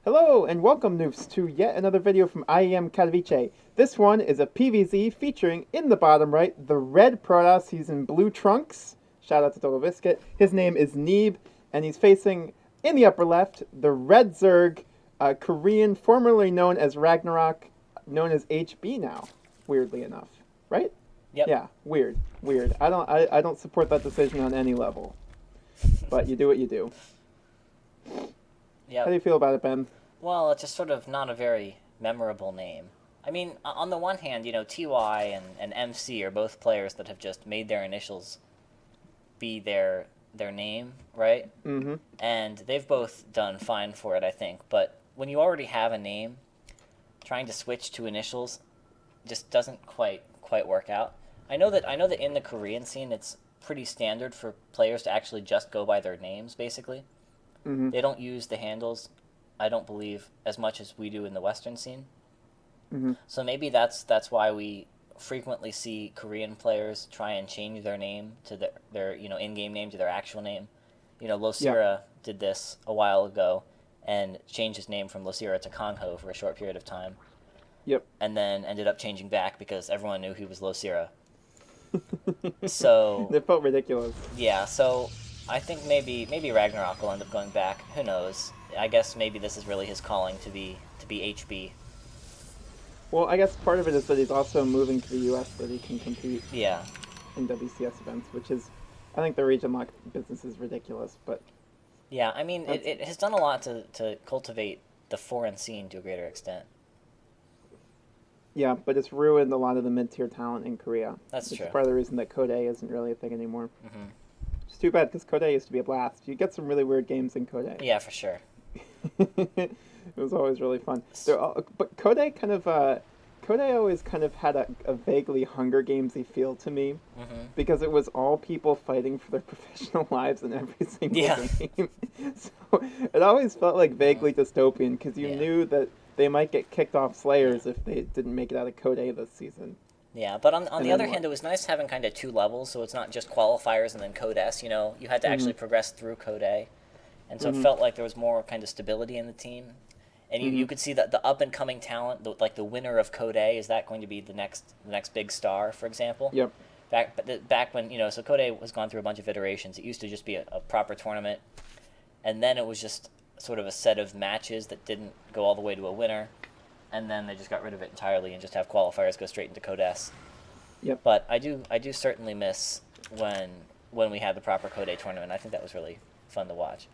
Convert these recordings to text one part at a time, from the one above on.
Hello and welcome, Noofs, to yet another video from IEM Katowice. This one is a PvZ featuring, in the bottom right, the red Protoss. He's in blue trunks. Shout out to Total Biscuit. His name is Neeb, and he's facing, in the upper left, the red Zerg, Korean, formerly known as RagnaroK, known as HB now, weirdly enough. Right? Yep. Yeah, weird. I don't support that decision on any level. But you do what you do. Yeah. How do you feel about it, Ben? Well, it's just sort of not a very memorable name. I mean, on the one hand, TY and MC are both players that have just made their initials be their name, right? Mm-hmm. And they've both done fine for it, I think. But when you already have a name, trying to switch to initials just doesn't quite work out. I know that in the Korean scene, it's pretty standard for players to actually just go by their names, basically. Mm-hmm. They don't use the handles, I don't believe, as much as we do in the Western scene. Mm-hmm. So maybe that's why we frequently see Korean players try and change their name to their in-game name to their actual name. Losira did this a while ago and changed his name from Losira to Kongho for a short period of time. Yep. And then ended up changing back because everyone knew he was Losira. So It felt ridiculous. yeah, so I think maybe RagnaroK will end up going back. Who knows? I guess maybe this is really his calling to be HB. Well, I guess part of it is that he's also moving to the U.S. so that he can compete Yeah. in WCS events, which is, I think the region lock business is ridiculous, but... Yeah, I mean, it has done a lot to cultivate the foreign scene to a greater extent. Yeah, but it's ruined a lot of the mid-tier talent in Korea. That's which true. is part of the reason that Code isn't really a thing anymore. Mm-hmm. It's too bad, because Code used to be a blast. You get some really weird games in Code. Yeah, for sure. It was always really fun. But Code always kind of had a vaguely Hunger Gamesy feel to me, because it was all people fighting for their professional lives in every single game. So it always felt like vaguely dystopian, because you knew that they might get kicked off Slayers if they didn't make it out of Code this season. Yeah, but on the other hand, it was nice having kind of two levels, so it's not just qualifiers and then Code S. You had to actually progress through Code A, and so it felt like there was more kind of stability in the team. And you could see that the up-and-coming talent, the winner of Code A, is that going to be the next big star, for example? Yep. Back when, so Code A was gone through a bunch of iterations. It used to just be a proper tournament, and then it was just sort of a set of matches that didn't go all the way to a winner, and then they just got rid of it entirely and just have qualifiers go straight into Code S. Yep. But I do certainly miss when we had the proper Code A tournament. I think that was really fun to watch.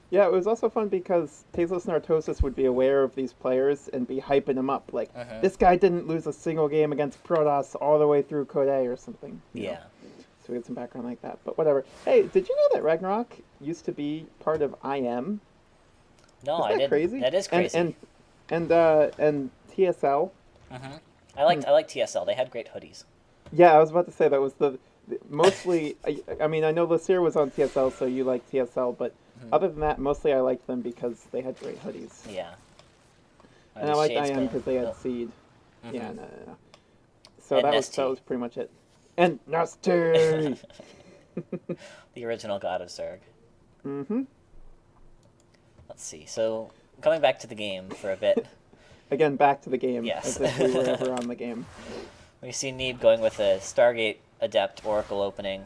Yeah, it was also fun because Tasteless Narcosis would be aware of these players and be hyping them up. Like, this guy didn't lose a single game against Protoss all the way through Code A or something. You know? So we had some background like that. But whatever. Hey, did you know that RagnaroK used to be part of IEM? No, I didn't. Crazy? That is crazy. And TSL. I liked TSL. They had great hoodies. Yeah, I was about to say that was the mostly. I mean, I know Lasir was on TSL, so you like TSL, but other than that, mostly I liked them because they had great hoodies. Yeah. And I liked IM because they had Seed. Yeah, no. So and that was pretty much it. And Nasty. The original god of Zerg. Mm-hmm. Let's see. So coming back to the game for a bit. Again, back to the game. Yes. As if we were ever on the game. We see Neeb going with a Stargate Adept Oracle opening.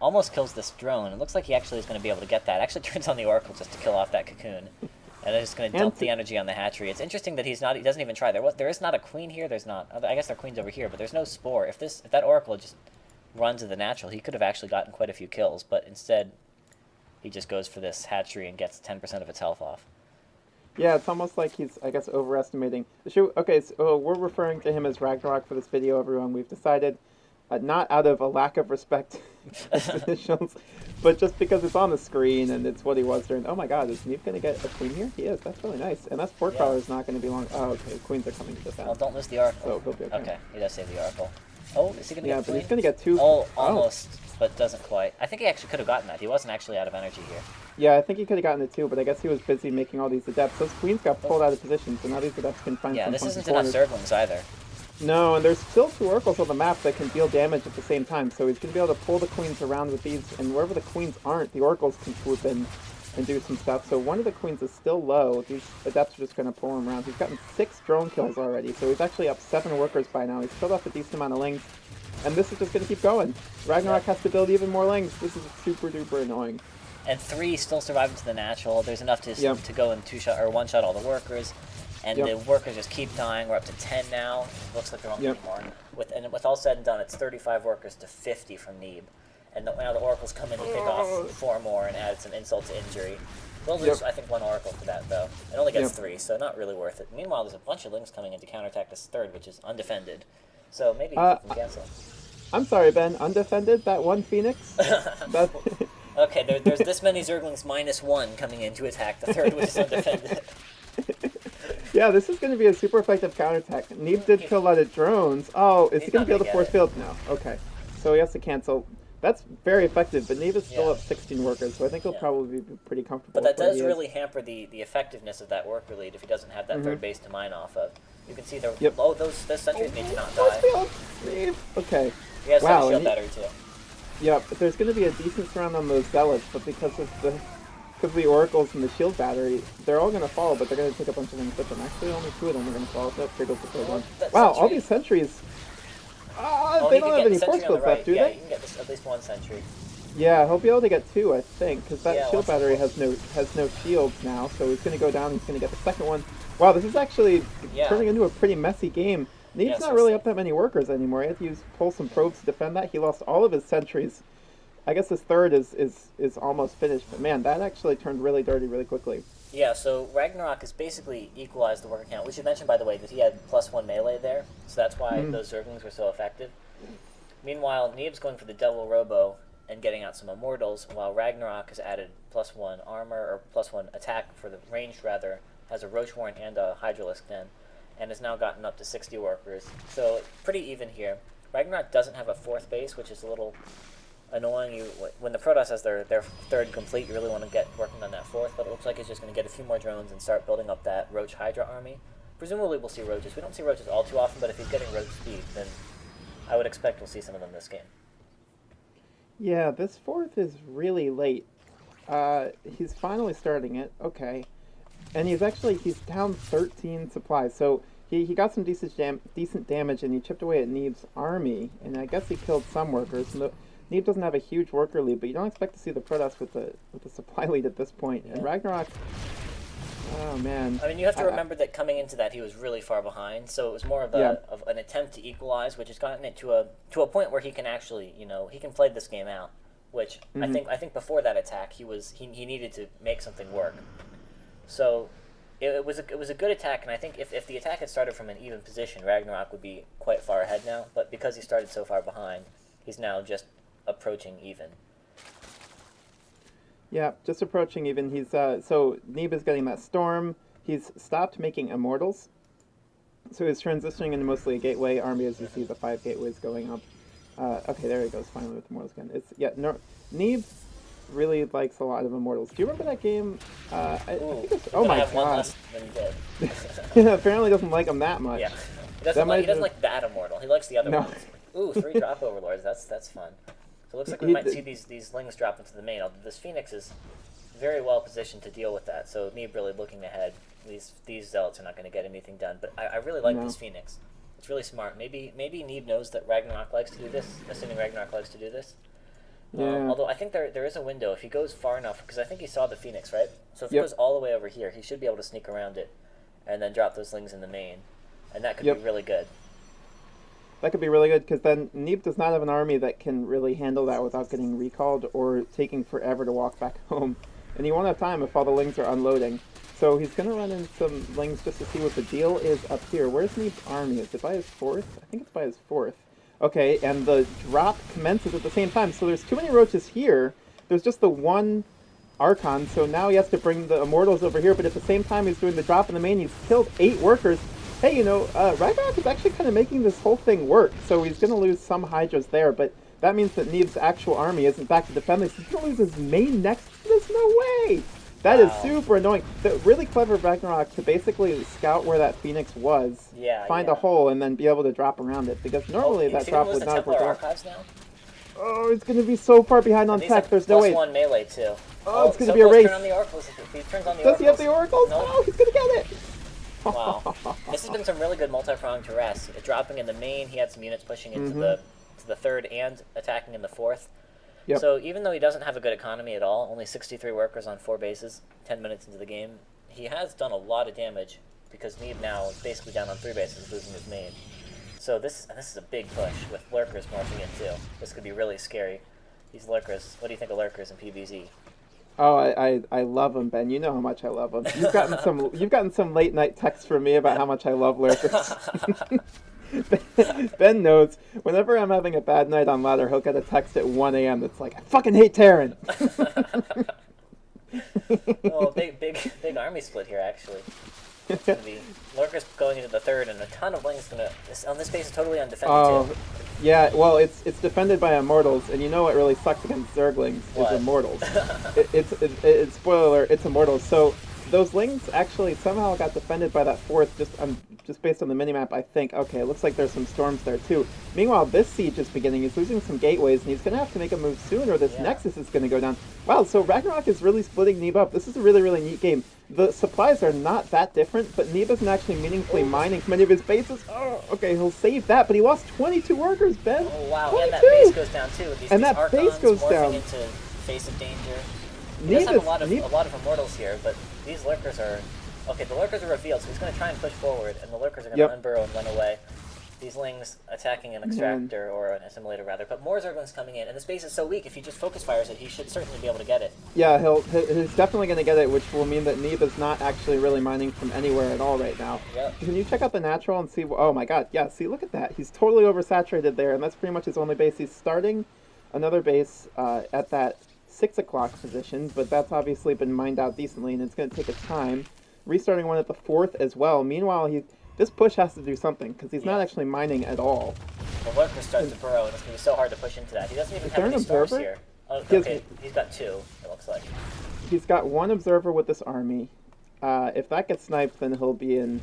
Almost kills this drone. It looks like he actually is going to be able to get that. Actually turns on the Oracle just to kill off that cocoon. And it's just going to dump the energy on the hatchery. It's interesting that he doesn't even try. There is not a queen here. There's not. I guess there are queens over here, but there's no spore. If that Oracle just runs to the natural, he could have actually gotten quite a few kills, but instead he just goes for this hatchery and gets 10% of its health off. Yeah, it's almost like he's, I guess, overestimating. Okay, so we're referring to him as RagnaroK for this video, everyone. We've decided, not out of a lack of respect to initials, but just because it's on the screen and it's what he was during. Oh my god, is Neeb going to get a queen here? He is. That's really nice. And that Sport Crawler is not going to be long. Oh, okay. Queens are coming to defend. Well, don't lose the Oracle. So he'll be okay. Okay, he does save the Oracle. Oh, is he going to get a queen? Yeah, but he's going to get two. Oh, almost, but doesn't quite. I think he actually could have gotten that. He wasn't actually out of energy here. Yeah, I think he could have gotten it too, but I guess he was busy making all these adepts. Those queens got pulled out of position, so now these adepts can find some this funky isn't enough corners. Zerglings either. No, and there's still two oracles on the map that can deal damage at the same time, so he's going to be able to pull the queens around with these, and wherever the queens aren't, the oracles can swoop in and do some stuff. So one of the queens is still low. These adepts are just going to pull him around. He's gotten 6 drone kills already, so he's actually up 7 workers by now. He's killed off a decent amount of lings, and this is just going to keep going. RagnaroK has to build even more lings. This is super duper annoying. And 3 still surviving to the natural. There's enough to go in 2-shot or 1-shot all the workers, and the workers just keep dying. We're up to 10 now. Looks like they're on more. With all said and done, it's 35 workers to 50 from Neeb. And now the oracles come in to pick off 4 more and add some insult to injury. We'll lose, I think, 1 oracle for that, though. It only gets 3, so not really worth it. Meanwhile, there's a bunch of lings coming in to counterattack this third, which is undefended. So maybe you can cancel. I'm sorry, Ben. Undefended? That one Phoenix? Okay, there's this many Zerglings -1 coming in to attack the third, which is undefended. Yeah, this is going to be a super effective counterattack. Neeb did kill a lot of drones. Oh, is he going to be able to force field? No. Okay. So he has to cancel. That's very effective, but Neeb is still up 16 workers, so I think he'll probably be pretty comfortable. But that does really hamper the effectiveness of that worker lead if he doesn't have that third base to mine off of. You can see those sentries need to not die. Okay. He has some shield battery too. Yeah, but there's going to be a decent surround on those zealots, but because of the oracles and the shield battery, they're all going to fall, but they're going to take a bunch of things with them. Actually, only 2 of them are going to fall. So here goes the third one. Wow, all these sentries. They don't have any force fields left, do they? You can get at least 1 sentry. Yeah, he'll be able to get 2, I think, because that shield battery has no shields now. So he's going to go down. He's going to get the second one. Wow, this is actually turning into a pretty messy game. Neeb's not really up that many workers anymore. He had to pull some probes to defend that. He lost all of his sentries. I guess his third is almost finished, but man, that actually turned really dirty really quickly. Yeah, so RagnaroK has basically equalized the worker count. We should mention, by the way, that he had +1 melee there, so that's why those Zerglings were so effective. Meanwhile, Neeb's going for the double robo and getting out some immortals, while RagnaroK has added +1 armor, or +1 attack for the ranged rather, has a Roach Warren and a Hydralisk then, and has now gotten up to 60 workers. So pretty even here. RagnaroK doesn't have a 4th base, which is a little annoying. When the Protoss has their third complete, you really want to get working on that 4th, but it looks like he's just going to get a few more drones and start building up that Roach Hydra army. Presumably we'll see Roaches. We don't see Roaches all too often, but if he's getting Roach speed, then I would expect we'll see some of them this game. Yeah, this 4th is really late. He's finally starting it. Okay. And he's down 13 supplies, so he got some decent damage, and he chipped away at Neeb's army, and I guess he killed some workers. Neeb doesn't have a huge worker lead, but you don't expect to see the Protoss with the supply lead at this point. And RagnaroK, oh man. I mean, you have to remember that coming into that, he was really far behind, so it was more of an attempt to equalize, which has gotten it to a point where he can actually, he can play this game out. Which I think before that attack, he needed to make something work. So it was a good attack, and I think if the attack had started from an even position, RagnaroK would be quite far ahead now. But because he started so far behind, he's now just approaching even. Yeah, just approaching even. He's so Neeb is getting that storm. He's stopped making immortals, so he's transitioning into mostly a gateway army as you see the 5 gateways going up. Okay, there he goes finally with immortals again. Neeb really likes a lot of immortals. Do you remember that game? I think it's, oh my god! One less than he did. Apparently doesn't like him that much. Yeah, he doesn't like that immortal. He likes the other ones. Ooh, 3 drop overlords. That's fun. So it looks like we might see these lings drop into the main. Although this Phoenix is very well positioned to deal with that. So Neeb really looking ahead. These zealots are not going to get anything done. But I really like this Phoenix. It's really smart. Maybe Neeb knows that RagnaroK likes to do this. Assuming RagnaroK likes to do this. Yeah. Although I think there is a window if he goes far enough, because I think he saw the Phoenix, right? So if he goes all the way over here, he should be able to sneak around it, and then drop those lings in the main, and that could be really good. That could be really good, because then Neeb does not have an army that can really handle that without getting recalled or taking forever to walk back home. And he won't have time if all the lings are unloading. So he's going to run in some lings just to see what the deal is up here. Where's Neeb's army? Is it by his 4th? I think it's by his 4th. Okay, and the drop commences at the same time. So there's too many roaches here. There's just the one Archon, so now he has to bring the immortals over here, but at the same time he's doing the drop in the main. He's killed 8 workers. Hey, RagnaroK is actually kind of making this whole thing work, so he's going to lose some Hydras there, but that means that Neeb's actual army isn't back to defend this. He's going to lose his main next. There's no way! That is super annoying. The really clever RagnaroK to basically scout where that Phoenix was, find a hole, and then be able to drop around it, because normally that drop would not have worked out. Oh, it's going to be so far behind on tech. There's no way. +1 melee too. Oh, it's going to be a race. Turn on the oracles. If he turns on the Does he have the oracles? Nope. Oh, he's going to get it. Wow. This has been some really good multi-pronged harass. Dropping in the main, he had some units pushing into the third and attacking in the fourth. Yep. So even though he doesn't have a good economy at all, only 63 workers on 4 bases, 10 minutes into the game, he has done a lot of damage because Neeb now is basically down on 3 bases, losing his main. So this is a big push with lurkers morphing in too. This could be really scary. These lurkers. What do you think of lurkers in PvZ? Oh, I love them, Ben. You know how much I love them. You've gotten some late night texts from me about how much I love lurkers. Ben knows whenever I'm having a bad night on ladder, he'll get a text at 1 a.m. that's like, I fucking hate Terran. Oh, big army split here actually. It's gonna be lurkers going into the third, and a ton of lings on this base is totally undefended too. Yeah, well, it's defended by Immortals, and you know what really sucks against Zerglings is Immortals. It's spoiler alert, it's Immortals. So those lings actually somehow got defended by that fourth, just based on the minimap, I think. Okay, it looks like there's some storms there too. Meanwhile, this siege is beginning. He's losing some gateways, and he's going to have to make a move soon, or this Nexus is going to go down. Wow, so RagnaroK is really splitting Neeb up. This is a really, really neat game. The supplies are not that different, but Neeb isn't actually meaningfully mining many of his bases. Oh, okay, he'll save that, but he lost 22 workers, Ben. Oh, wow, 22. and that base goes down too. And that base goes down. Into face of danger. He does have a lot of Immortals here, but these lurkers are... Okay, the lurkers are revealed, so he's going to try and push forward, and the lurkers are going to unburrow and run away. These lings attacking an extractor, or an assimilator rather, but more Zerglings coming in, and this base is so weak, if he just focus fires it, he should certainly be able to get it. Yeah, he's definitely going to get it, which will mean that Neeb is not actually really mining from anywhere at all right now. Yep. Can you check out the natural and see... Oh my god, yeah, see, look at that. He's totally oversaturated there, and that's pretty much his only base. He's starting another base at that 6 o'clock position, but that's obviously been mined out decently, and it's going to take its time. Restarting one at the 4th as well. Meanwhile, this push has to do something, because he's not actually mining at all. The lurker starts to burrow, and it's going to be so hard to push into that. He doesn't even have any stores here. Oh, okay, he's got 2, it looks like. He's got 1 observer with this army. If that gets sniped, then he'll be in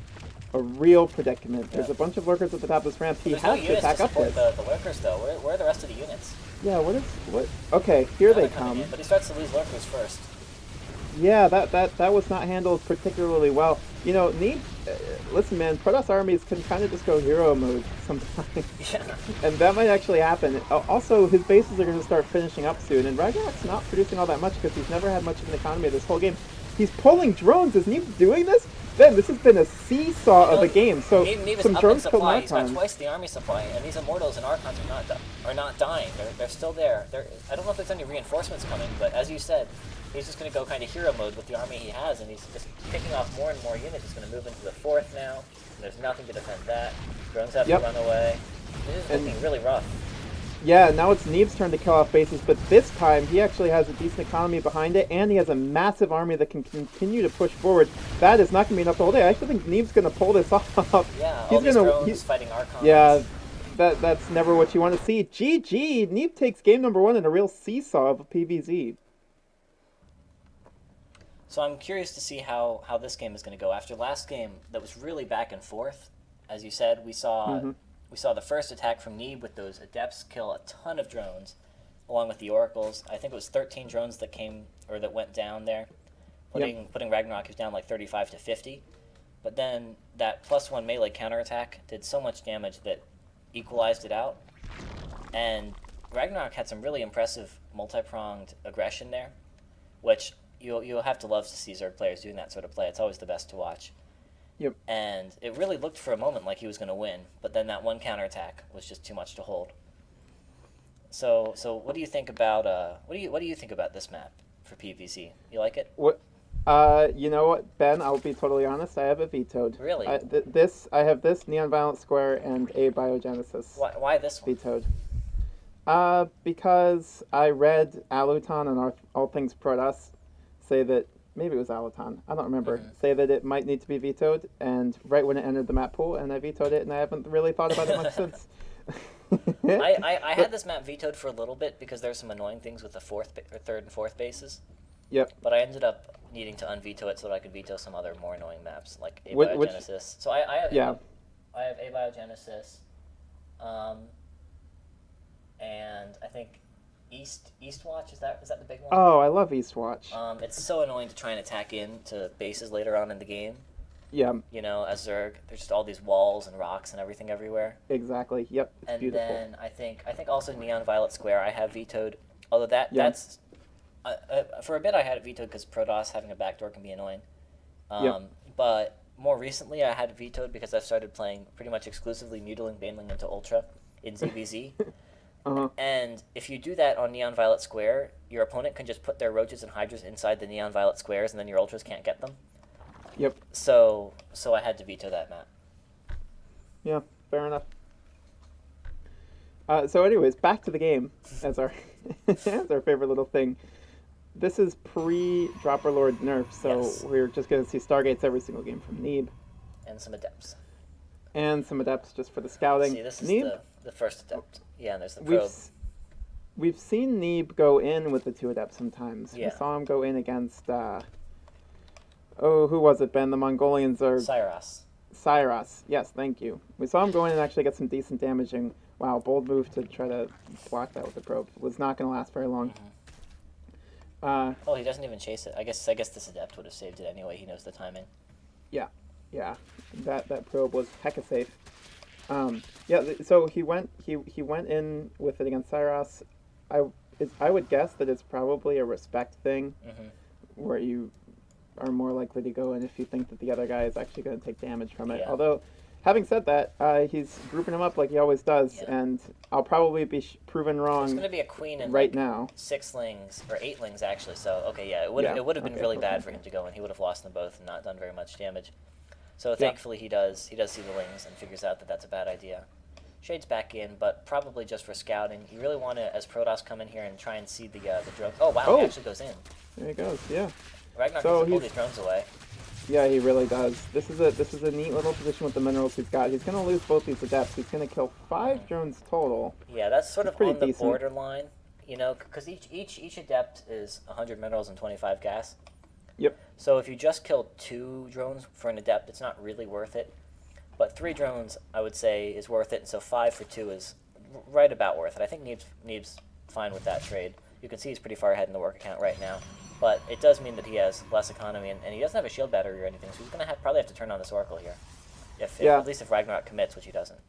a real predicament. There's a bunch of lurkers at the top of this ramp. He has to attack up this. The lurkers, though. Where are the rest of the units? Yeah, what? Okay, here they come. But he starts to lose lurkers first. Yeah, that was not handled particularly well. You know, Neeb, listen, man, Protoss armies can kind of just go hero mode sometimes. Yeah. And that might actually happen. Also, his bases are going to start finishing up soon, and RagnaroK's not producing all that much because he's never had much of an economy this whole game. He's pulling drones. Is Neeb doing this? Ben, this has been a seesaw of a game. So Neeb some drones kill Archons. He's got twice the army supply, and these Immortals and Archons are not dying. They're still there. I don't know if there's any reinforcements coming, but as you said, he's just going to go kind of hero mode with the army he has, and he's just picking off more and more units. He's going to move into the 4th now, and there's nothing to defend that. Drones have to run away. This is looking really rough. Yeah, now it's Neeb's turn to kill off bases, but this time he actually has a decent economy behind it, and he has a massive army that can continue to push forward. That is not going to be enough the whole day. I actually think Neeb's going to pull this off. Yeah, all these drones fighting Archons. Yeah, that's never what you want to see. GG! Neeb takes game number 1 in a real seesaw of a PvZ. So I'm curious to see how this game is going to go. After last game, that was really back and forth. As you said, we saw the first attack from Neeb with those Adepts kill a ton of drones, along with the Oracles. I think it was 13 drones that went down there, putting RagnaroK, who's down like 35 to 50. But then that +1 melee counterattack did so much damage that equalized it out. And RagnaroK had some really impressive multi-pronged aggression there, which you'll have to love to see Zerg players doing that sort of play. It's always the best to watch. Yep. And it really looked for a moment like he was going to win, but then that one counterattack was just too much to hold. So what do you think about what do you think about this map for PvZ? You like it? What? You know what, Ben? I'll be totally honest. I have it vetoed. Really? I have this Neon Violent Square and a Biogenesis. Why this one? Vetoed. Because I read Aluton and All Things Protoss say that, maybe it was Aluton, I don't remember, say that it might need to be vetoed, and right when it entered the map pool, and I vetoed it, and I haven't really thought about it much since. I had this map vetoed for a little bit because there's some annoying things with the 3rd and 4th bases. Yep. But I ended up needing to unveto it so that I could veto some other more annoying maps, like Abiogenesis. So I have Abiogenesis, and I think Eastwatch, is that the big one? Oh, I love Eastwatch. It's so annoying to try and attack into bases later on in the game. Yeah. You know, as there's just all these walls and rocks and everything everywhere. Exactly. Yep. It's and beautiful. then I think also Neon Violet Square I have vetoed. Although that's for a bit I had it vetoed because Protoss having a backdoor can be annoying. But more recently I had it vetoed because I've started playing pretty much exclusively Mutiling Baneling into Ultra in ZVZ. And if you do that on Neon Violet Square, your opponent can just put their Roaches and Hydras inside the Neon Violet Squares, and then your Ultras can't get them. Yep. So I had to veto that map. Yeah, fair enough. So anyways, back to the game as our as our favorite little thing. This is pre-Dropper Lord nerf, so Yes. we're just going to see Stargates every single game from Neeb. And some Adepts. And some Adepts just for the scouting. See, this is Neeb, the first Adept. Yeah, and there's the probe. We've seen Neeb go in with the 2 Adepts sometimes. Yeah. We saw him go in against, who was it, Ben? The Mongolians are... Cyros. Yes, thank you. We saw him go in and actually get some decent damaging. Wow, bold move to try to block that with the probe. It was not going to last very long. He doesn't even chase it. I guess this Adept would have saved it anyway. He knows the timing. Yeah. That probe was hecka safe. So he went in with it against Cyros. I would guess that it's probably a respect thing, where you are more likely to go in if you think that the other guy is actually going to take damage from it. Yeah. Although, having said that, he's grouping them up like he always does, and I'll probably be proven wrong. There's going to be a queen and right now 6 lings or 8 lings actually. So okay, yeah, it would have been really bad for him to go in. He would have lost them both and not done very much damage. So thankfully he does see the lings and figures out that that's a bad idea. Shade's back in, but probably just for scouting. You really want to, as Protoss, come in here and try and see the drones. Oh wow, he actually goes in. There he goes. Yeah. RagnaroK needs to pull these drones away. Yeah, he really does. This is a neat little position with the minerals he's got. He's going to lose both these Adepts. He's going to kill 5 drones total. Yeah, that's sort of on the decent. borderline, you know, because each Adept is 100 minerals and 25 gas. Yep. So if you just kill 2 drones for an Adept, it's not really worth it. But 3 drones, I would say, is worth it, and so 5 for 2 is right about worth it. I think Neeb's fine with that trade. You can see he's pretty far ahead in the work account right now. But it does mean that he has less economy, and he doesn't have a shield battery or anything, so he's going to probably have to turn on this Oracle here. At least if RagnaroK commits, which he doesn't.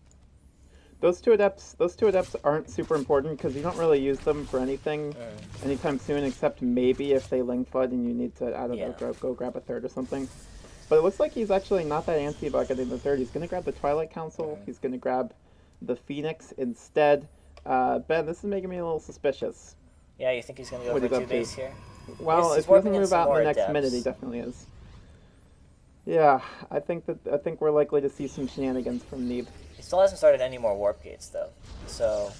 Those two adepts aren't super important because you don't really use them for anything anytime soon, except maybe if they Ling Flood and you need to, I don't know, go grab a 3rd or something. But it looks like he's actually not that antsy about getting the 3rd. He's going to grab the Twilight Council. He's going to grab the Phoenix instead. Ben, this is making me a little suspicious. Yeah, you think he's going to go for 2 base here? Well, if he doesn't move out in the next minute, he definitely is. Yeah, I think we're likely to see some shenanigans from Neeb. He still hasn't started any more warp gates though, so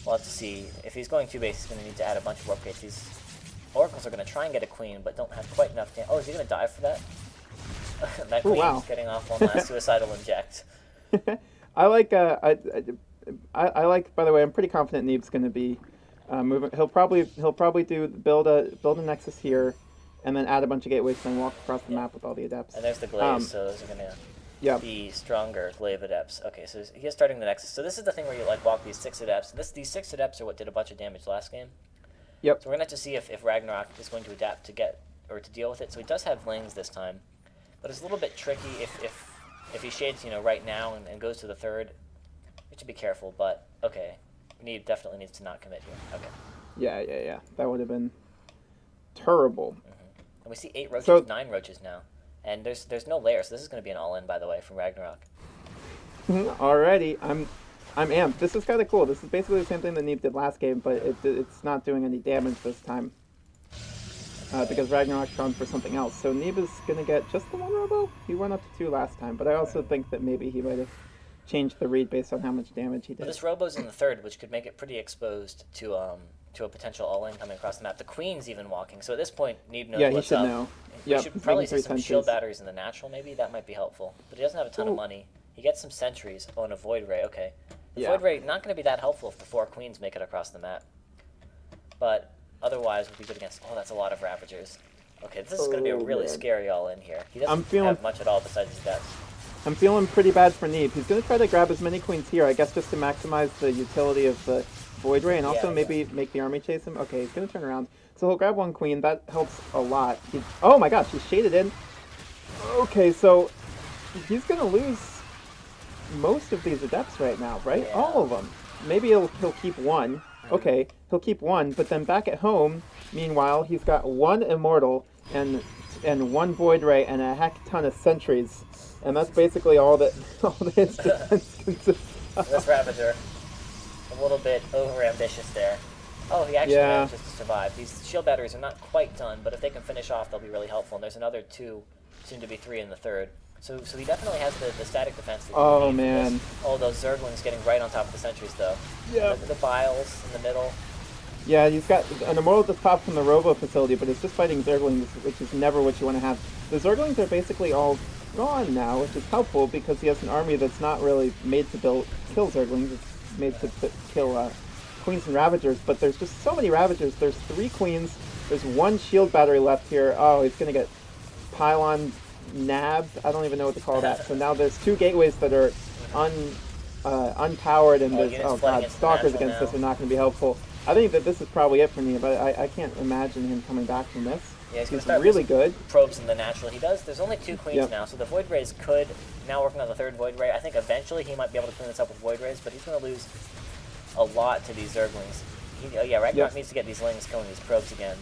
we'll have to see. If he's going 2 base, he's going to need to add a bunch of warp gates. These Oracles are going to try and get a queen, but don't have quite enough damage. Oh, is he going to die for that? That queen's getting off one last suicidal inject. I like. I like. By the way, I'm pretty confident Neeb's going to be moving. He'll probably build a nexus here, and then add a bunch of gateways, then walk across the map with all the Adepts. And there's the glaive, so those are going to be stronger glaive Adepts. Okay, so he is starting the nexus. So this is the thing where you walk these 6 Adepts. These 6 Adepts are what did a bunch of damage last game. Yep. So we're going to have to see if RagnaroK is going to adapt to deal with it. So he does have Lings this time. But it's a little bit tricky if he shades, right now and goes to the 3rd. You have to be careful, but okay. Neeb definitely needs to not commit here. Okay. Yeah. That would have been terrible. And we see 8 roaches, 9 roaches now. And there's no layer, so this is going to be an all-in, by the way, from RagnaroK. Alrighty, I'm amped. This is kind of cool. This is basically the same thing that Neeb did last game, but it's not doing any damage this time. Because RagnaroK's gone for something else. So Neeb is going to get just the 1 robo? He went up to 2 last time, but I also think that maybe he might have changed the read based on how much damage he did. But this robo's in the 3rd, which could make it pretty exposed to a potential all-in coming across the map. The Queen's even walking, so at this point, Neeb knows what's up. Know. We should probably see some shield batteries in the natural, maybe. That might be helpful. But he doesn't have a ton of money. He gets some sentries. Oh, and a Void Ray, okay. The Void Ray, not going to be that helpful if the 4 Queens make it across the map. But otherwise, we'll be good against... Oh, that's a lot of Ravagers. Okay, this is going to be a really scary all-in here. He doesn't have much at all besides his deaths. I'm feeling pretty bad for Neeb. He's going to try to grab as many queens here, I guess, just to maximize the utility of the Void Ray and also Yeah, maybe make the army chase him. Okay, he's gonna turn around. So he'll grab one queen. That helps a lot. Oh my gosh, he's shaded in. Okay, so he's gonna lose most of these adepts right now, right? Yeah. All of them. Maybe he'll keep one. Okay, he'll keep one, but then back at home, meanwhile, he's got one immortal and one void ray and a heck ton of sentries, and that's basically all that his defense consists of. This Ravager, a little bit over ambitious there. Oh, he actually manages to survive. These shield batteries are not quite done, but if they can finish off, they'll be really helpful. And there's another 2, soon to be 3 in the third. So he definitely has the static defense. That Oh man! Oh, those Zerglings getting right on top of the sentries though. Yeah. The Biles in the middle. Yeah, he's got an immortal just popped from the Robo facility, but it's just fighting Zerglings, which is never what you want to have. The Zerglings are basically all gone now, which is helpful because he has an army that's not really made to kill Zerglings. It's made to kill Queens and Ravagers, but there's just so many Ravagers. There's 3 Queens. There's 1 shield battery left here. Oh, he's going to get pylon nabbed. I don't even know what to call that. So now there's 2 gateways that are unpowered, and there's, oh god, Stalkers against this are not going to be helpful. I think that this is probably it for me, but I can't imagine him coming back from this. Yeah, he's really good. Probes in the natural. He does. There's only 2 queens now, so the Void Rays could, now working on the 3rd Void Ray, I think eventually he might be able to clean this up with Void Rays, but he's going to lose a lot to these Zerglings. RagnaroK needs to get these Lings killing these probes again,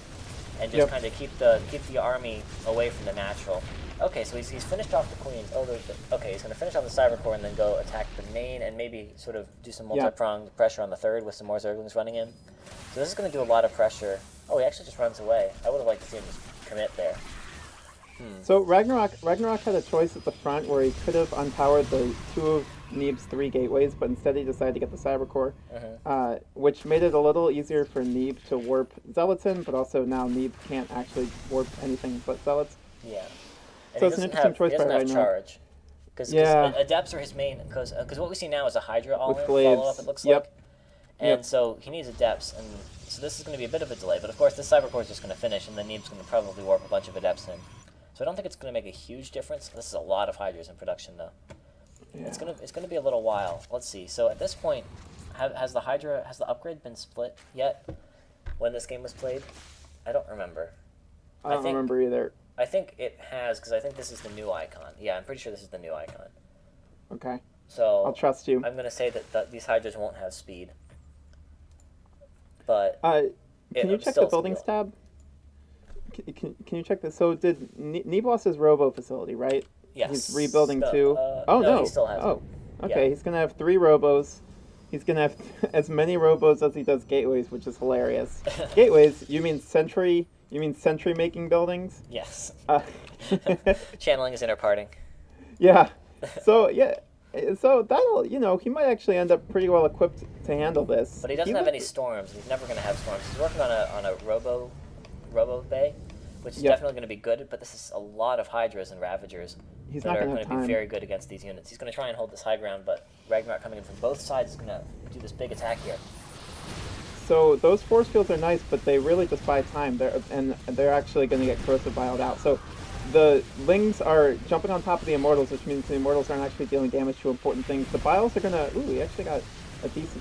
and just kind of keep the army away from the natural. Okay, so he's finished off the queens. Oh, okay, he's going to finish off the Cyber Core and then go attack the main and maybe sort of do some multi-pronged pressure on the 3rd with some more Zerglings running in. So this is going to do a lot of pressure. Oh, he actually just runs away. I would have liked to see him just commit there. So RagnaroK had a choice at the front where he could have unpowered the 2 of Neeb's 3 gateways, but instead he decided to get the Cyber Core, which made it a little easier for Neeb to warp Zealots in, but also now Neeb can't actually warp anything but Zealots. Yeah. So it's an interesting choice by RagnaroK. Charge. Because Adepts are his main, because what we see now is a Hydra all-in follow-up, it looks like. And so he needs Adepts, and so this is going to be a bit of a delay, but of course this Cyber Core is just going to finish, and then Neeb's going to probably warp a bunch of Adepts in. So I don't think it's going to make a huge difference. This is a lot of Hydras in production, though. Yeah. It's going to be a little while. Let's see. So at this point, has the upgrade been split yet when this game was played? I don't remember. I don't remember either. I think it has, because I think this is the new icon. Yeah, I'm pretty sure this is the new icon. Okay. So I'll trust you. I'm going to say that these Hydras won't have speed. But can you check the buildings tab? Can you check this? So did Neeb lost his Robo facility, right? Yes. He's rebuilding 2. No. He still has it. Okay. He's going to have 3 Robos. He's going to have as many Robos as he does gateways, which is hilarious. Gateways, you mean sentry making buildings? Yes. Channeling his inner parting. Yeah. So that'll, he might actually end up pretty well equipped to handle this. But he doesn't have any storms. He's never going to have storms. He's working on a Robo Bay, which is definitely going to be good, but this is a lot of Hydras and Ravagers that are going to be very good against these units. He's going to try and hold this high ground, but RagnaroK coming in from both sides is going to do this big attack here. So those force fields are nice, but they really just buy time. They're actually going to get corrosive biled out. So the Lings are jumping on top of the Immortals, which means the Immortals aren't actually dealing damage to important things. The Biles are going to... Ooh, we actually got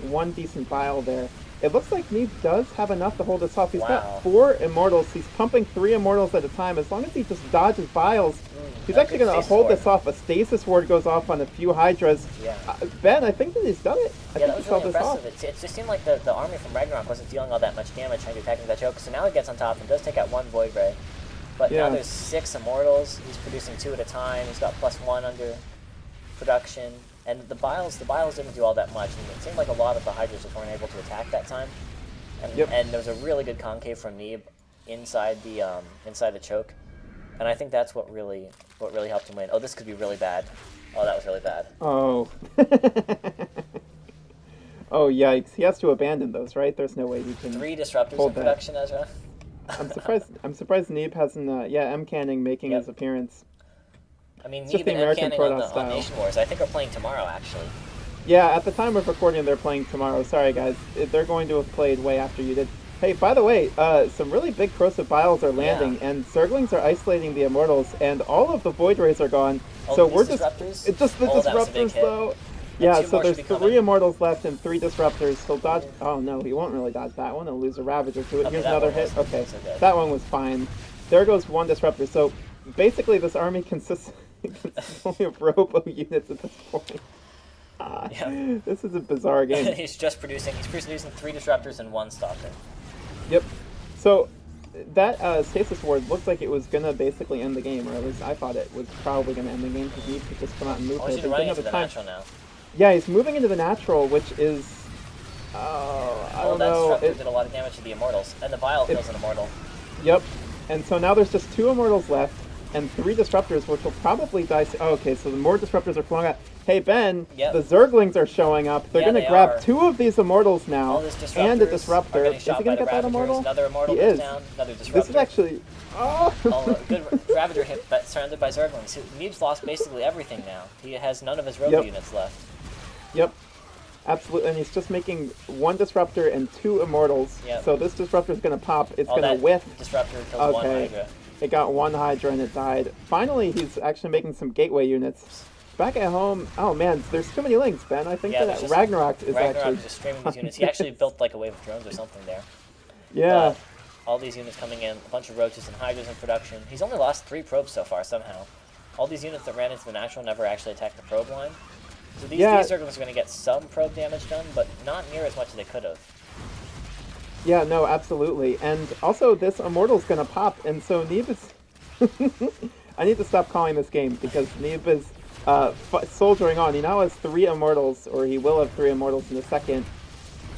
one decent Bile there. It looks like Neeb does have enough to hold this off. He's got 4 Immortals. He's pumping 3 Immortals at a time. As long as he just dodges Biles, he's actually going to hold this off. A Stasis Ward goes off on a few Hydras. Yeah. Ben, I think that he's done it. I think that was really impressive. It just seemed like the army from RagnaroK wasn't dealing all that much damage trying to attack that choke. So now he gets on top and does take out 1 Void Ray. But now there's 6 Immortals. He's producing 2 at a time. He's got +1 under production. And the Biles didn't do all that much. And it seemed like a lot of the Hydras just weren't able to attack that time. And there was a really good concave from Neeb inside the choke. And I think that's what really helped him win. Oh, this could be really bad. Oh, that was really bad. Oh. Oh, yikes. He has to abandon those, right? There's no way he can 3 disruptors in production, Ezra. I'm surprised Neeb hasn't, M-canning making his appearance. I mean, Neeb and M-canning on Nation Wars, I think are playing tomorrow, actually. Yeah, at the time of recording, they're playing tomorrow. Sorry, guys. They're going to have played way after you did. Hey, by the way, some really big corrosive biles are landing, and Zerglings are isolating the Immortals, and all of the Void Rays are gone. So we're disruptors? It's just the disruptors, though. Yeah, so there's 3 Immortals left and 3 Disruptors. He'll dodge... Oh, no, he won't really dodge that one. He'll lose a Ravager to it. Okay, Here's another hit. So that one was fine. There goes 1 Disruptor. So, basically, this army consists only of Robo units at this point. This is a bizarre game. He's producing 3 Disruptors and 1 Stalker. Yep. So, that Stasis Ward looked like it was going to basically end the game, or at least I thought it was probably going to end the game because Neeb could just come out and move it. He's running into the natural now. Yeah, he's moving into the natural, which is... I don't know. That Disruptor did a lot of damage to the Immortals, and the Vial kills an Immortal. Yep. And so now there's just 2 Immortals left, and 3 Disruptors, which will probably die... Oh, okay, so the more Disruptors are flowing out. Hey, Ben, the Zerglings are showing up. They're going to grab 2 of these Immortals now, and a Disruptor. Is he going to get that Immortal? Another Immortal goes down, another Disruptor. This is actually... Good Ravager hit, but surrounded by Zerglings. Neeb's lost basically everything now. He has none of his Robo units left. Yep. Absolutely, and he's just making 1 Disruptor and 2 Immortals. Yep. So this Disruptor is going to pop. It's going to whiff. Disruptor kills 1 Hydra. It got 1 Hydra and it died. Finally, he's actually making some Gateway units. Back at home, oh man, there's too many links, Ben. I think that RagnaroK is actually... just streaming these units. He actually built like a wave of drones or something there. Yeah. But all these units coming in, a bunch of Roaches and Hydras in production. He's only lost 3 probes so far somehow. All these units that ran into the natural never actually attacked the probe line. So these Zerglings are going to get some probe damage done, but not near as much as they could have. Yeah, no, absolutely. And also, this Immortal's going to pop, and so Neeb is... I need to stop calling this game, because Neeb is soldiering on. He now has 3 Immortals, or he will have 3 Immortals in a second.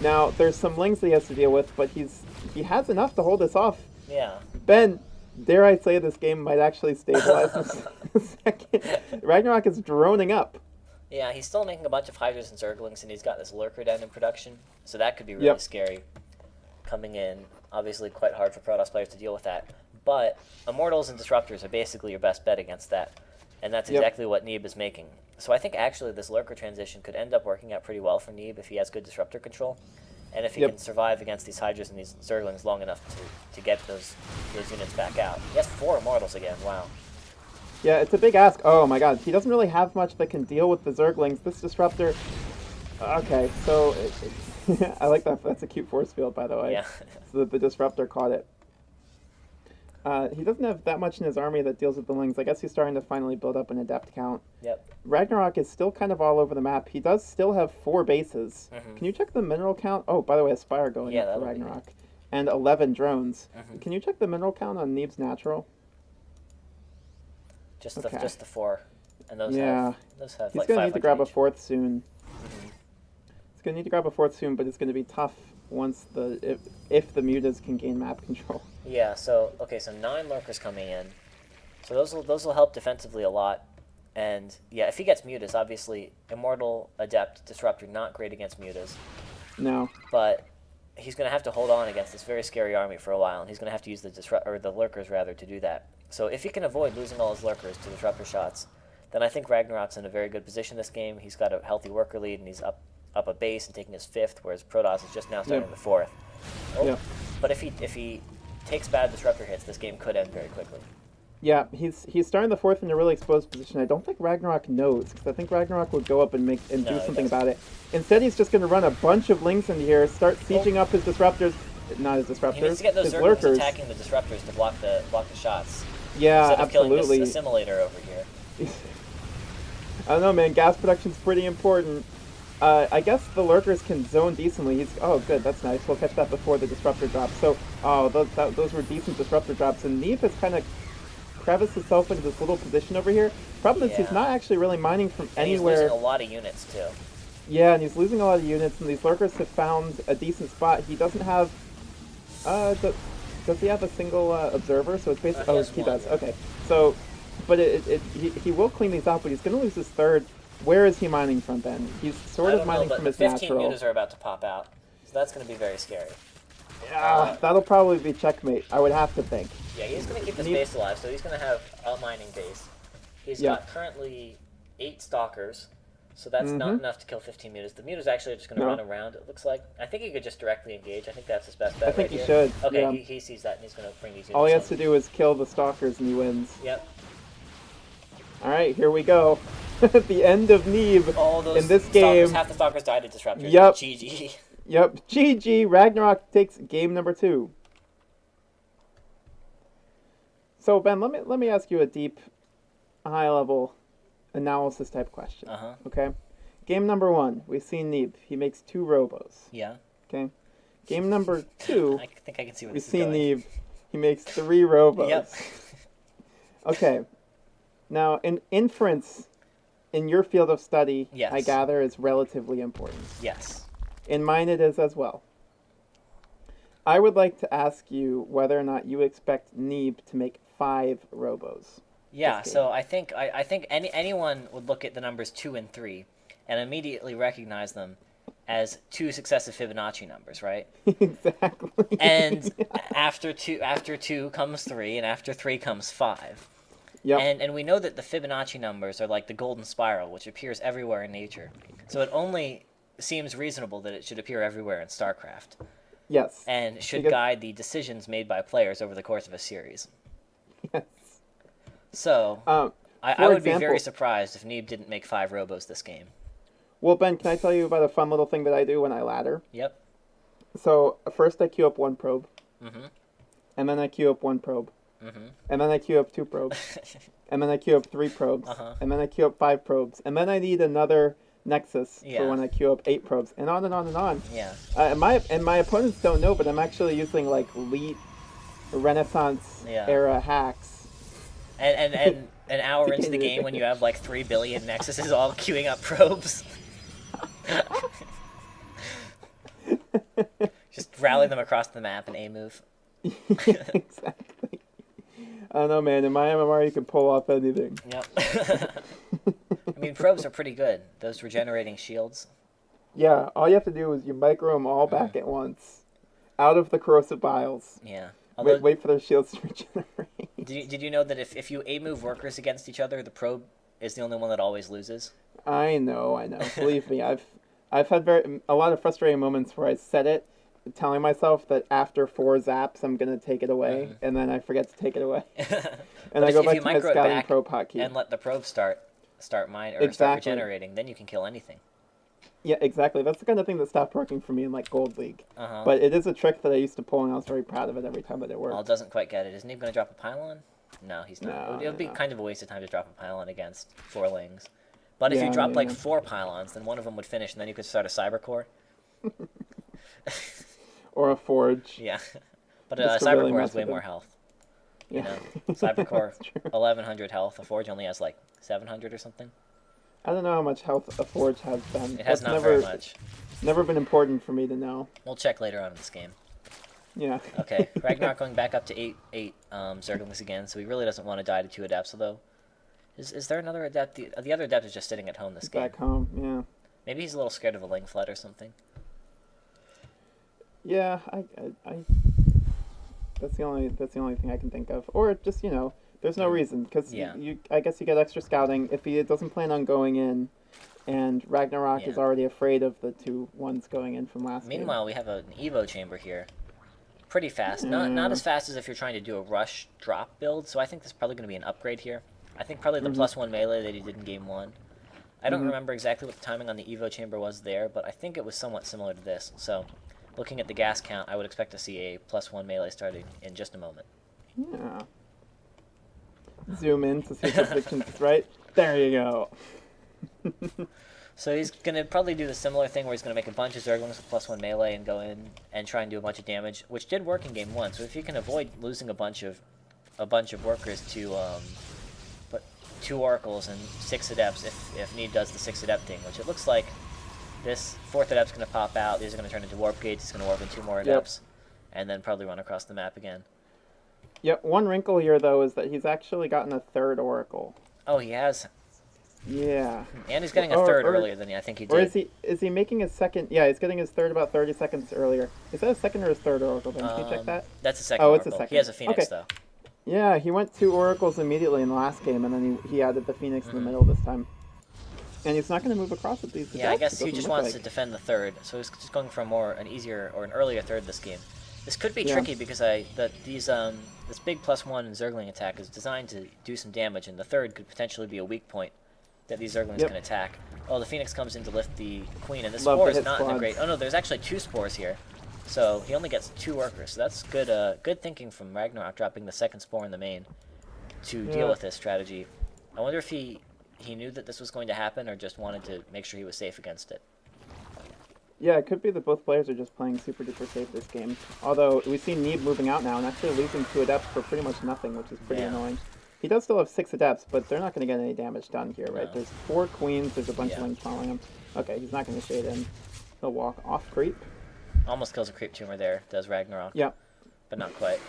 Now, there's some lings that he has to deal with, but he has enough to hold this off. Yeah. Ben, dare I say this game might actually stabilize in a second. RagnaroK is droning up. Yeah, he's still making a bunch of Hydras and Zerglings, and he's got this Lurker Den in production, so that could be really scary coming in. Obviously, quite hard for Protoss players to deal with that. But Immortals and Disruptors are basically your best bet against that, and that's exactly what Neeb is making. So I think actually this Lurker transition could end up working out pretty well for Neeb if he has good Disruptor control, and if he can survive against these Hydras and these Zerglings long enough to get those units back out. He has 4 Immortals again, wow. Yeah, it's a big ask. Oh my god, he doesn't really have much that can deal with the Zerglings. This Disruptor... Okay, so... I like that. That's a cute force field, by the way. Yeah. So the Disruptor caught it. He doesn't have that much in his army that deals with the lings. I guess he's starting to finally build up an Adept count. Yep. RagnaroK is still kind of all over the map. He does still have 4 bases. Can you check the mineral count? Oh, by the way, a Spire going up for RagnaroK. And 11 drones. Can you check the mineral count on Neeb's natural? Just the 4, and those have he's like gonna need to grab each. a 4th soon. He's gonna need to grab a 4th soon, but it's gonna be tough once if the mutas can gain map control. Yeah. So okay, so 9 Lurkers coming in, so those will help defensively a lot, and yeah, if he gets mutas, obviously Immortal, Adept, Disruptor, not great against mutas. No. But he's gonna have to hold on against this very scary army for a while, and he's gonna have to use the Lurkers rather to do that. So if he can avoid losing all his Lurkers to Disruptor shots, then I think RagnaroK's in a very good position this game. He's got a healthy worker lead, and he's up a base and taking his 5th, whereas Protoss is just now starting the 4th. But if he takes bad Disruptor hits, this game could end very quickly. Yeah, he's starting the 4th in a really exposed position. I don't think RagnaroK knows, because I think RagnaroK would go up and do something about it. Instead, he's just going to run a bunch of lings into here, start sieging up his Disruptors. Not his Disruptors. He needs to get those Zerglings Lurkers attacking the Disruptors to block the shots. Yeah, instead of absolutely. killing this assimilator over here. I don't know, man. Gas production's pretty important. I guess the Lurkers can zone decently. Oh, good. That's nice. We'll catch that before the Disruptor drops. So, those were decent Disruptor drops. And Neeb has kind of creviced himself into this little position over here. Problem is he's not actually really mining from anywhere. He's losing a lot of units, too. Yeah, and he's losing a lot of units, and these Lurkers have found a decent spot. He doesn't have... does he have a single observer? So it's basically... he does. Okay. So, but he will clean these out, but he's going to lose his 3rd. Where is he mining from, Ben? He's sort of mining from his 15 natural. 15 mutas are about to pop out, so that's going to be very scary. Yeah, that'll probably be checkmate, I would have to think. Yeah, he's going to keep this base alive, so he's going to have a mining base. He's got currently 8 Stalkers, so that's not enough to kill 15 mutas. The mutas actually are just going to run around, it looks like. I think he could just directly engage. I think that's his best bet. I think he should. Okay, yeah. he sees that, and he's going to bring these units All he has to do is kill the Stalkers, and he wins. Yep. Alright, here we go. the end of Neeb All those in this stalkers, game. half the stalkers died to disruptors. Yep. GG. Yep. GG. RagnaroK takes game number 2. So Ben, let me ask you a deep, high level analysis type question. Okay. Game number 1, we've seen Neeb. He makes 2 robos. Yeah. Okay. Game number 2, I think I can see where we've this is seen going. Neeb. He makes 3 robos. Yep. Okay. Now, an inference in your field of study, Yes. I gather, is relatively important. Yes. In mine, it is as well. I would like to ask you whether or not you expect Neeb to make 5 robos. Yeah. So I think anyone would look at the numbers 2 and 3, and immediately recognize them as 2 successive Fibonacci numbers, right? Exactly. And after two comes 3, and after 3 comes 5. Yep. And we know that the Fibonacci numbers are like the golden spiral, which appears everywhere in nature. So it only seems reasonable that it should appear everywhere in StarCraft. Yes. And should guide the decisions made by players over the course of a series. Yes. So, I would be very surprised if Neeb didn't make 5 robos this game. Well, Ben, can I tell you about a fun little thing that I do when I ladder? Yep. So, first I queue up 1 probe. Mm-hmm. And then I queue up 1 probe. Mm-hmm. And then I queue up 2 probes. And then I queue up 3 probes. And then I queue up 5 probes. And then I need another Nexus for when I queue up 8 probes. And on and on and on. Yeah. And my opponents don't know, but I'm actually using like elite Renaissance era hacks. And an hour into the game when you have like 3 billion Nexuses all queuing up probes. Just rally them across the map in A move. Exactly. I don't know, man. In my MMR, you can pull off anything. Yep. I mean, probes are pretty good. Those regenerating shields. Yeah, all you have to do is you micro them all back at once, out of the corrosive vials. Yeah. Wait for their shields to regenerate. Did you know that if you A move workers against each other, the probe is the only one that always loses? I know. Believe me, I've had a lot of frustrating moments where I set it, telling myself that after 4 zaps I'm gonna take it away, and then I forget to take it away, and I go back to my scouting probe hotkey and let the probe start start regenerating. Then you can kill anything. Yeah, exactly. That's the kind of thing that stopped working for me in like Gold League. But it is a trick that I used to pull, and I was very proud of it every time that it worked. Well, it doesn't quite get it. Isn't he going to drop a pylon? No, he's not. No, it would be kind of a waste of time to drop a pylon against 4 lings. But if you drop like 4 pylons, then one of them would finish, and then you could start a cyber core. Or a forge. Yeah, but a cyber core has way more health. You know, cyber core 1100 health. A forge only has like 700 or something. I don't know how much health a forge has, Ben. It has not very much. Never been important for me to know. We'll check later on in this game. Yeah. Okay, RagnaroK going back up to 8 Zerglings again, so he really doesn't want to die to 2 Adepts, although... Is there another Adept? The other Adept is just sitting at home this game. Back home, yeah. Maybe he's a little scared of a Ling Flood or something. Yeah, I that's the only thing I can think of. Or just, you know, there's no reason, because I guess you get extra scouting if he doesn't plan on going in, and RagnaroK is already afraid of the 2 ones going in from last game. Meanwhile, we have an Evo chamber here. Pretty fast. Not as fast as if you're trying to do a rush drop build, so I think there's probably going to be an upgrade here. I think probably the +1 melee that he did in game 1. I don't remember exactly what the timing on the Evo chamber was there, but I think it was somewhat similar to this. So, looking at the gas count, I would expect to see a +1 melee starting in just a moment. Yeah. Zoom in to see if the predictions is right. There you go. So he's going to probably do the similar thing where he's going to make a bunch of Zerglings with +1 melee and go in and try and do a bunch of damage, which did work in game 1. So if you can avoid losing a bunch of workers to 2 Oracles and 6 Adepts, if Neeb does the 6 Adept thing, which it looks like this 4th Adept's going to pop out, these are going to turn into Warp Gates, he's going to warp in 2 more Adepts, and then probably run across the map again. Yep, one wrinkle here, though, is that he's actually gotten a 3rd Oracle. Oh, he has? Yeah. And he's getting a 3rd earlier than I think he did. Or is he making his 2nd? Yeah, he's getting his 3rd about 30 seconds earlier. Is that a 2nd or his 3rd Oracle? Can you check that? That's a 2nd Oracle. Oracle. It's a 2nd. He has a Phoenix, though. Yeah, he went 2 Oracles immediately in the last game, and then he added the Phoenix in the middle this time. And he's not going to move across with these. Yeah, I guess he just wants to defend the 3rd, so he's just going for an easier or an earlier 3rd this game. This could be tricky because this big +1 Zergling attack is designed to do some damage, and the 3rd could potentially be a weak point that these Zerglings can attack. Oh, the Phoenix comes in to lift the Queen, and the Love Spore the is not hit in a squads. great... Oh no, there's actually 2 Spores here. So he only gets 2 Workers, so that's good good thinking from RagnaroK, dropping the second Spore in the main to deal with this strategy. I wonder if he knew that this was going to happen, or just wanted to make sure he was safe against it. Yeah, it could be that both players are just playing super duper safe this game. Although we see Neeb moving out now and actually losing 2 adepts for pretty much nothing, which is pretty annoying. He does still have 6 adepts, but they're not going to get any damage done here, right? There's 4 queens, there's a bunch of lings following him. Okay, he's not going to shade in. He'll walk off creep. Almost kills a creep tumor there, does RagnaroK. Yep. But not quite.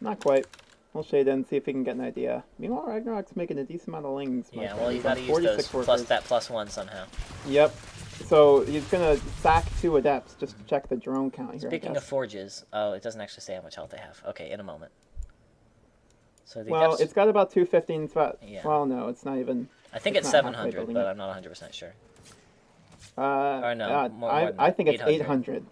Not quite. We'll shade in, see if we can get an idea. Meanwhile, RagnaroK's making a decent amount of lings. Yeah, well, you gotta use those +1 somehow. Yep. So he's gonna sack 2 adepts just to check the drone count here. Speaking of forges, oh, it doesn't actually say how much health they have. Okay, in a moment. So the well, adepts, it's got about 215. It's about, yeah. well, no, it's not even. I think it's 700, but I'm not 100% sure. Or no, I think it's 800.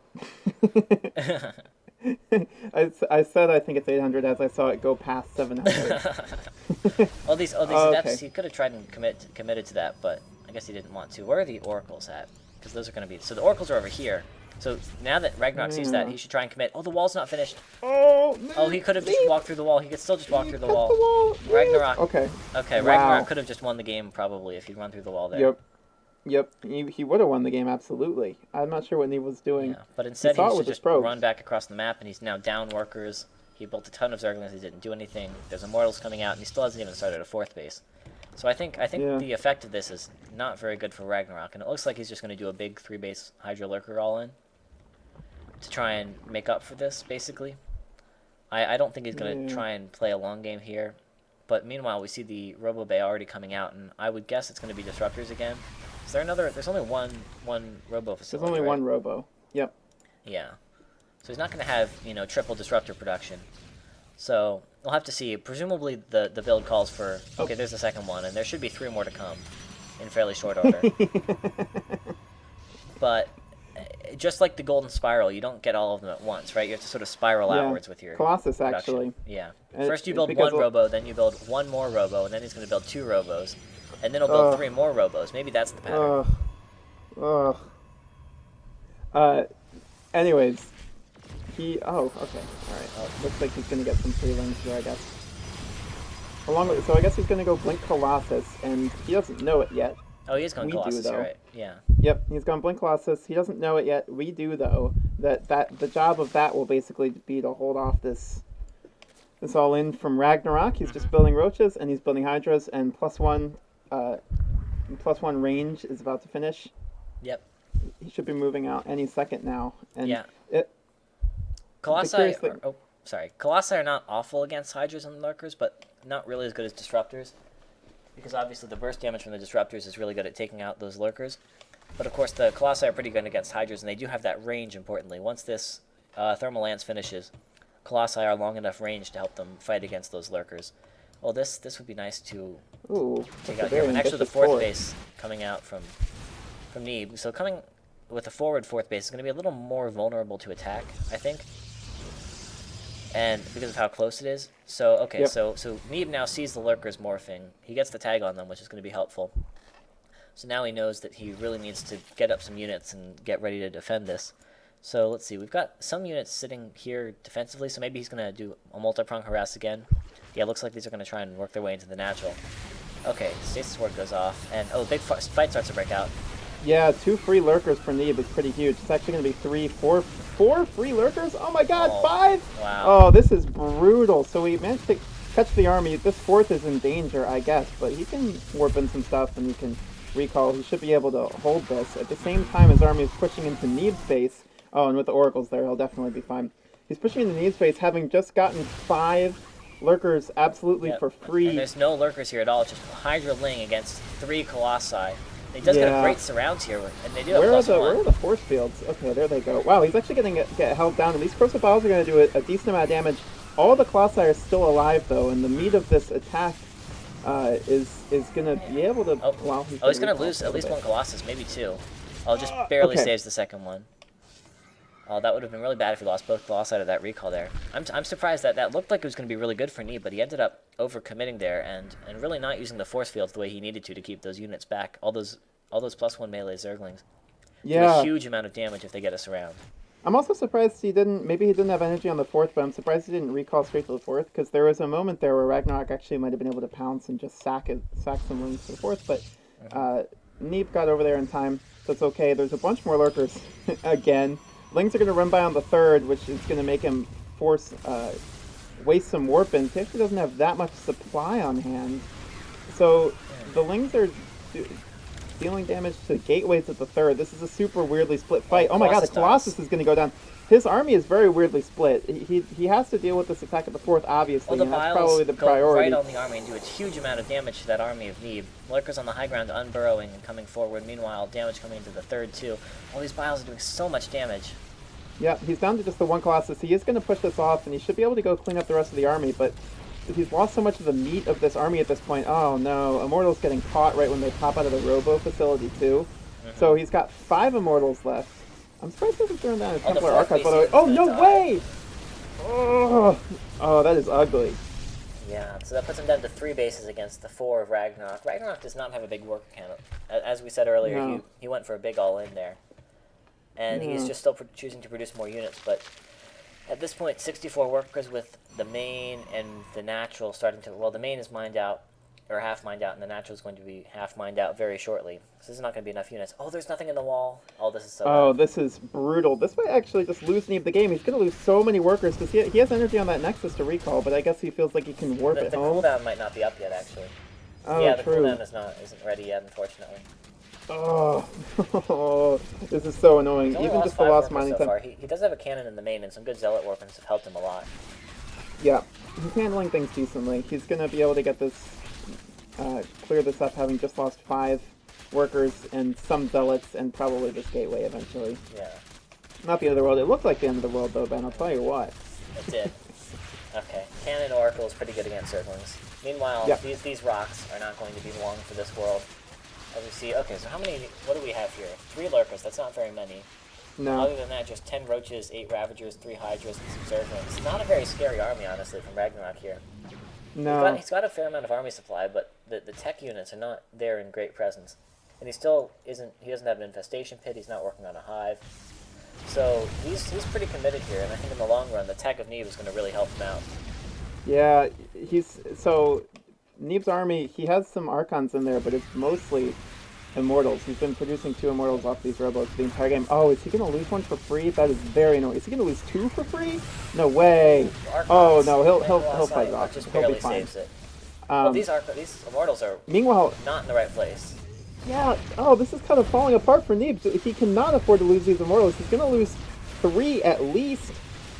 I said I think it's 800 as I saw it go past 700. all these adepts, he could have tried and committed to that, but I guess he didn't want to. Where are the oracles at? Because those are going to be... So the oracles are over here. So now that RagnaroK sees that, he should try and commit. Oh, the wall's not finished. Oh, he could have just walked through the wall. He could still just walk through the wall. RagnaroK. Okay. Okay, wow. RagnaroK could have just won the game probably if he'd run through the wall there. Yep. Yep, he would have won the game, absolutely. I'm not sure what Neeb was doing. Yeah, but instead he should just run back across the map, and he's now down workers. He built a ton of Zerglings, he didn't do anything. There's Immortals coming out, and he still hasn't even started a 4th base. So I think the effect of this is not very good for RagnaroK, and it looks like he's just going to do a big 3-base Hydra Lurker all-in to try and make up for this, basically. I don't think he's going to try and play a long game here, but meanwhile we see the Robo Bay already coming out, and I would guess it's going to be Disruptors again. Is there another? There's only one Robo facility. There's only one Robo. Yep. Yeah. So he's not going to have, triple Disruptor production. So we'll have to see. Presumably the build calls for... Okay, there's the second one, and there should be 3 more to come in fairly short order. But just like the Golden Spiral, you don't get all of them at once, right? You have to sort of spiral outwards with your Colossus, production. actually. Yeah. First you build 1 Robo, then you build 1 more Robo, and then he's going to build 2 Robos. And then he'll build 3 more Robos. Maybe that's the pattern. Anyways, he... Oh, okay. All right. Looks like he's going to get some free lings here, I guess. So I guess he's going to go Blink Colossus, and he doesn't know it yet. Oh, he is going Colossus, you're right. Yeah. Yep, he's going Blink Colossus. He doesn't know it yet. We do, though. That the job of that will basically be to hold off this all in from RagnaroK. He's just building Roaches, and he's building Hydras, and +1 range is about to finish. Yep. He should be moving out any second now. And yeah. Colossi are not awful against Hydras and Lurkers, but not really as good as Disruptors. Because obviously the burst damage from the Disruptors is really good at taking out those Lurkers. But of course the Colossi are pretty good against Hydras, and they do have that range, importantly. Once this Thermal Lance finishes, Colossi are long enough range to help them fight against those Lurkers. Well, this would be nice to take out here. And actually the 4th base coming out from Neeb. So coming with a forward 4th base is going to be a little more vulnerable to attack, I think. And because of how close it is. So, okay, so Neeb now sees the Lurkers morphing. He gets the tag on them, which is going to be helpful. So now he knows that he really needs to get up some units and get ready to defend this. So let's see, we've got some units sitting here defensively, so maybe he's going to do a multi-prong harass again. Yeah, it looks like these are going to try and work their way into the natural. Okay, Stasis Ward goes off, and big fight starts to break out. Yeah, 2 free Lurkers for Neeb is pretty huge. It's actually going to be 4 free Lurkers? Oh my god, 5? Wow. Oh, this is brutal. So he managed to catch the army. This 4th is in danger, I guess, but he can warp in some stuff and he can recall. He should be able to hold this. At the same time, his army is pushing into Neeb's base. Oh, and with the Oracles there, he'll definitely be fine. He's pushing into Neeb's base, having just gotten 5 Lurkers absolutely for free. And there's no Lurkers here at all. It's just Hydra Ling against 3 Colossi. He does get a great surrounds here, and they do have +1. Where are the force fields? Okay, there they go. Wow, he's actually going to get held down, and these Corrosive Vials are going to do a decent amount of damage. All the Colossi are still alive, though, and the meat of this attack is going to be able to... He's going to lose at least 1 Colossus, maybe 2. Oh, just barely saves the second one. That would have been really bad if he lost out of that recall there. I'm surprised that looked like it was going to be really good for Neeb, but he ended up overcommitting there and really not using the force fields the way he needed to keep those units back. All those +1 melee Zerglings do a huge amount of damage if they get us around. I'm also surprised maybe he didn't have energy on the 4th, but I'm surprised he didn't recall straight to the 4th, because there was a moment there where RagnaroK actually might have been able to pounce and just sack some wings to the 4th, but Neeb got over there in time, so it's okay. There's a bunch more lurkers again. Lings are going to run by on the 3rd, which is going to make him waste some warpins. He actually doesn't have that much supply on hand. So the Lings are dealing damage to gateways at the 3rd. This is a super weirdly split fight. Oh my god, the Colossus is going to go down. His army is very weirdly split. He has to deal with this attack at the 4th, obviously, and that's probably the priority. Right on the army and do a huge amount of damage to that army of Neeb. Lurkers on the high ground unburrowing and coming forward. Meanwhile, damage coming into the 3rd, too. All these Biles are doing so much damage. Yeah, he's down to just the one Colossus. He is going to push this off, and he should be able to go clean up the rest of the army, but he's lost so much of the meat of this army at this point. Oh no, Immortals getting caught right when they pop out of the Robo facility, too. So he's got 5 Immortals left. I'm surprised he hasn't thrown down his Templar Archive, by the way. Oh, no way! Oh, that is ugly. Yeah, so that puts him down to 3 bases against the 4 of RagnaroK. RagnaroK does not have a big worker count. As we said earlier, he went for a big all-in there. And he's just still choosing to produce more units, but at this point, 64 workers with the main and the natural starting to... Well, the main is mined out, or half mined out, and the natural is going to be half mined out very shortly. So this is not going to be enough units. Oh, there's nothing in the wall. Oh, this is so bad. This is brutal. This might actually just lose Neeb the game. He's going to lose so many workers, because he has energy on that Nexus to recall, but I guess he feels like he can warp it home. The cooldown might not be up yet, actually. Oh, yeah, the true. cooldown isn't ready yet, unfortunately. Oh, this is so annoying. Even just the lost mining time. He does have a cannon in the main, and some good zealot weapons have helped him a lot. Yeah, he's handling things decently. He's going to be able to get this, clear this up, having just lost 5 workers and some zealots, and probably this gateway eventually. Yeah. Not the end of the world. It looked like the end of the world, though, Ben. I'll tell you what. It did. Okay, Cannon Oracle is pretty good against Zerglings. Meanwhile, these rocks are not going to be long for this world. As we see, okay, so what do we have here? 3 Lurkers, that's not very many. No. Other than that, just 10 Roaches, 8 Ravagers, 3 Hydras, and some Zerglings. Not a very scary army, honestly, from RagnaroK here. No. He's got a fair amount of army supply, but the tech units are not there in great presence. And he still he doesn't have an infestation pit, he's not working on a hive. So he's pretty committed here, and I think in the long run, the tech of Neeb is going to really help him out. Yeah, Neeb's army, he has some Archons in there, but it's mostly Immortals. He's been producing 2 Immortals off these robots the entire game. Oh, is he going to lose 1 for free? That is very annoying. Is he going to lose 2 for free? No way. Oh no, he'll fight it off. He'll be fine. Saves it. Well, these Immortals are not in the right place. Yeah. Oh, this is kind of falling apart for Neeb. He cannot afford to lose these Immortals. He's going to lose 3 at least.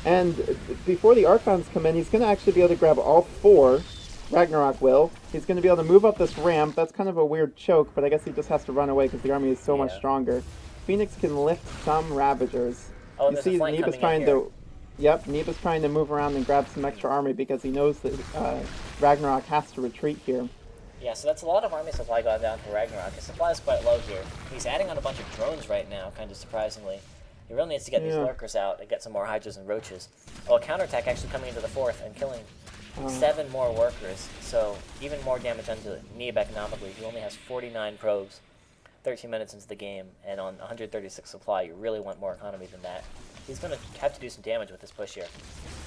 And before the Archons come in, he's going to actually be able to grab all 4. RagnaroK will. He's going to be able to move up this ramp. That's kind of a weird choke, but I guess he just has to run away because the army is so much stronger. Phoenix can lift some Ravagers. Oh, you see, Neeb is trying to... Yep, Neeb is trying to move around and grab some extra army because he knows that RagnaroK has to retreat here. Yeah, so that's a lot of army supply going down for RagnaroK. His supply is quite low here. He's adding on a bunch of drones right now, kind of surprisingly. He really needs to get these Lurkers out and get some more Hydras and Roaches. Oh, a counterattack actually coming into the 4th and killing 7 more workers, so even more damage onto Neeb economically. He only has 49 probes, 13 minutes into the game, and on 136 supply, you really want more economy than that. He's going to have to do some damage with this push here.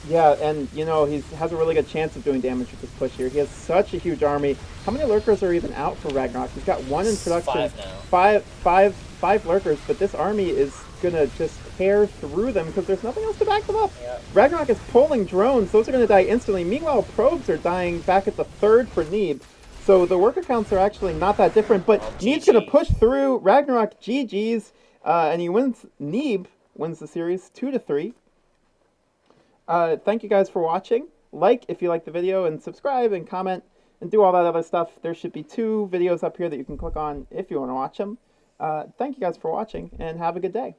Yeah, and, he has a really good chance of doing damage with this push here. He has such a huge army. How many Lurkers are even out for RagnaroK? He's got 1 in production. 5 now. Five Lurkers, but this army is going to just tear through them because there's nothing else to back them up. Yeah. RagnaroK is pulling drones. Those are going to die instantly. Meanwhile, probes are dying back at the 3rd for Neeb. So the worker counts are actually not that different, but Neeb's going to push through. RagnaroK GG's, and he wins. Neeb wins the series 2-3. Thank you guys for watching. Like if you like the video, and subscribe and comment and do all that other stuff. There should be 2 videos up here that you can click on if you want to watch them. Thank you guys for watching, and have a good day.